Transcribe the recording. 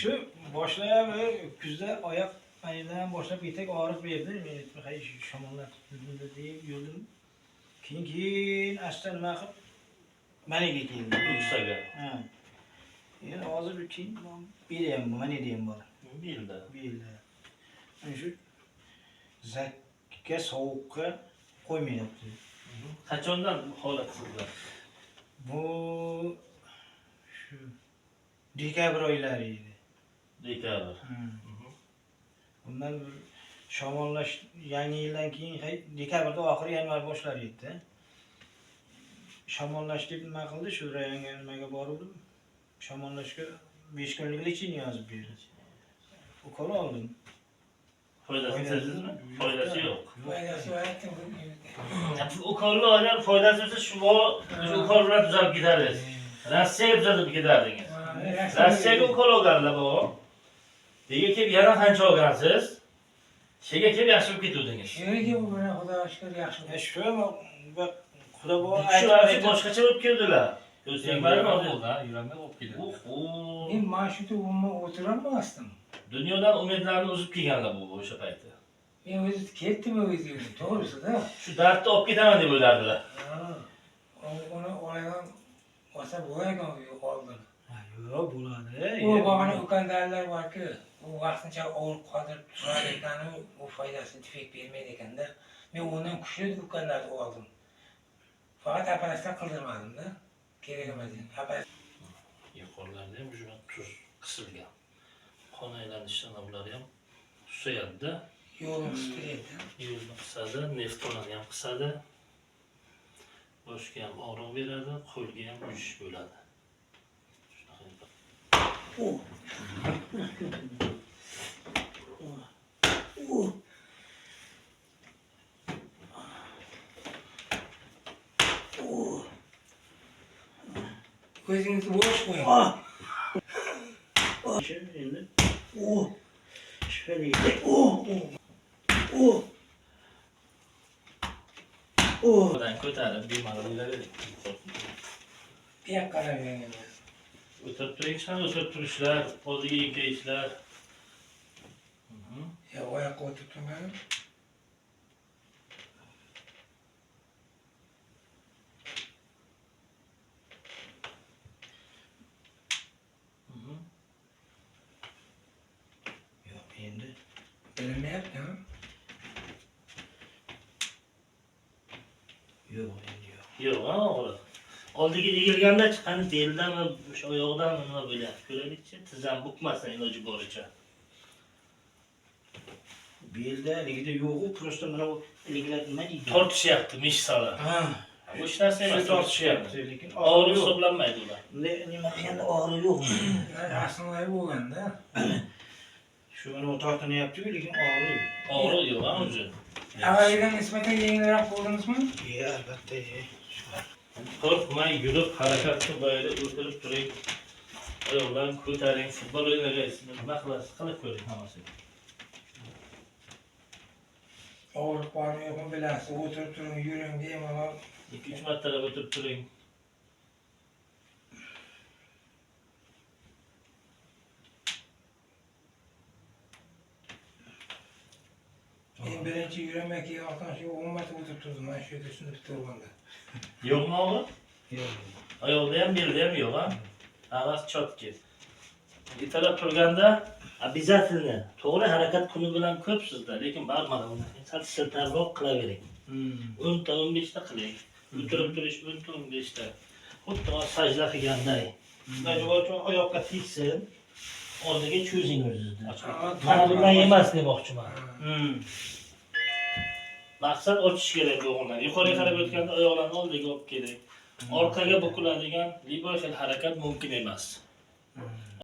Shu boshlayam kuzda oyoq aynan boshlab etak og'riq berdi. Men hay shamollar deb yurdim. Keyin asta nima qilib maniga keldim. Yuksaga. Ha. Endi hozir keyin beryapman, mana deyam bor. Belda. Mana shu zakka sovuqqa qo'ymayapti. Qachondan holat sizda? Bu shu dekabr oylari edi. Dekabr. Bundan bir shamollash yangi yildan keyin dekabrda oxiri yanvar boshlar edi. Shamollash deb nima qildi, shu rayonga nimaga bordim. Shamollashga 5 kunlik lechini yozib berdi. Ukol oldim. Foydasini sezdingizmi? Foydasi yo'q. Foydasi var. Ukolni olgan foydasi bo'lsa shu ukol bilan tuzalib ketardingiz. Rossiyaga tuzalib ketardingiz. Rossiyaga ukol olganlar bu. Nega kelib yana qancha olgansiz? Shega kelib yaxshi bo'lib ketuvdingiz. Shunga bu bilan Xudoga shukr yaxshi. Shu Xudo bu aytib boshqacha bo'lib keldilar. Ko'zinglarni oldilar, yuramay olib keldi. Men mana shu umuman o'tirolmasdim. Dunyodan umidlarni uzib kelganlar bu o'sha paytda. Men o'zi ketdim o'zim, to'g'risida. Shu dardni olib ketaman deb o'ylardilar. Uni olaydan olsa bo'lagan oldin. Yo'q, bo'ladi. U bog'ani ukandarlar borki, u vaqtincha og'riq qoldirib turar ekan, u foydasini tifek bermaydi ekanda. Men undan kuchli ukandarni oldim. Faqat operatsiya qildirmadim-da. Kerak emas endi. Yuqorilarda ham shuna tuz qisilgan. Qon aylanishdan ular ham susayadi-da. Yo'lni qistiradi. Yo'lni qisadi, nefronini ham qisadi. Boshga ham og'riq beradi, qo'lga ham uyish bo'ladi. Ko'zingizni bo'sh qo'ying. Endi shifali. Buradan ko'tarib bemalollar edi. Bu yoqqa qarang. O'tirib turinglar, o'tirib turishlar, oldiga enkayishlar. Ya oyoqqa o'tirib turmayman. Yo'q, endi Bilmayapman. yo'q, endi yo'q. Yo'q, og'riq. Oldiga egilganda chiqqani beldami, o'sha oyoqdami nima bo'lyapti? Ko'raylikchi, tizam bukmasdan iloji boricha. Belda ligida yo'q, prosta mana bu liglar nima deydi? Tortishyapti mish sala. Ha, Hech narsa emas, tortishyapti, lekin og'riq hisoblanmaydi ular. nima qilganda og'riq yo'q. Aslida bo'lganda. Shu mana tortinyapti-ku, lekin og'riq yo'q. Og'riq yo'q, o'zi. Avvalgiga nisbatan yengilroq bo'ldingizmi? Albatta. Qo'rqmay yurib, harakat qilib, boyada o'tirib turing. Oyoqlarni ko'taring, futbol o'ynagaysiz, nima qilasiz, qilib ko'ring hammasini. Og'riq bormi yo'qmi bilasiz, o'tirib turing, yuring bemalol. 2-3 martalab o'tirib turing. Men birinchi yuraman, keyin orqadan shu 10 marta o'tirib turdim, mana shu yerda shunda bitta o'rganda. Yo'qmi og'riq? Yo'q. Oyoqda ham, belda ham yo'q, ha? Havas chotki. Ertalab turganda обязательно to'g'ri harakat kuni bilan ko'p sizda, lekin barmada sal siltarroq qilavering. 10 ta 15 ta qiling. O'tirib turish 10 ta 15 ta. Xuddi sajda qilganday. Najvochi oyoqqa tegsin. Oldiga cho'zing o'zingizni. Mana bundan emas demoqchiman. Maqsad ochish kerak o'g'illar. Yuqoriga qarab o'tganda oyoqlarni oldiga olib keling. Orqaga bukiladigan liboy xil harakat mumkin emas.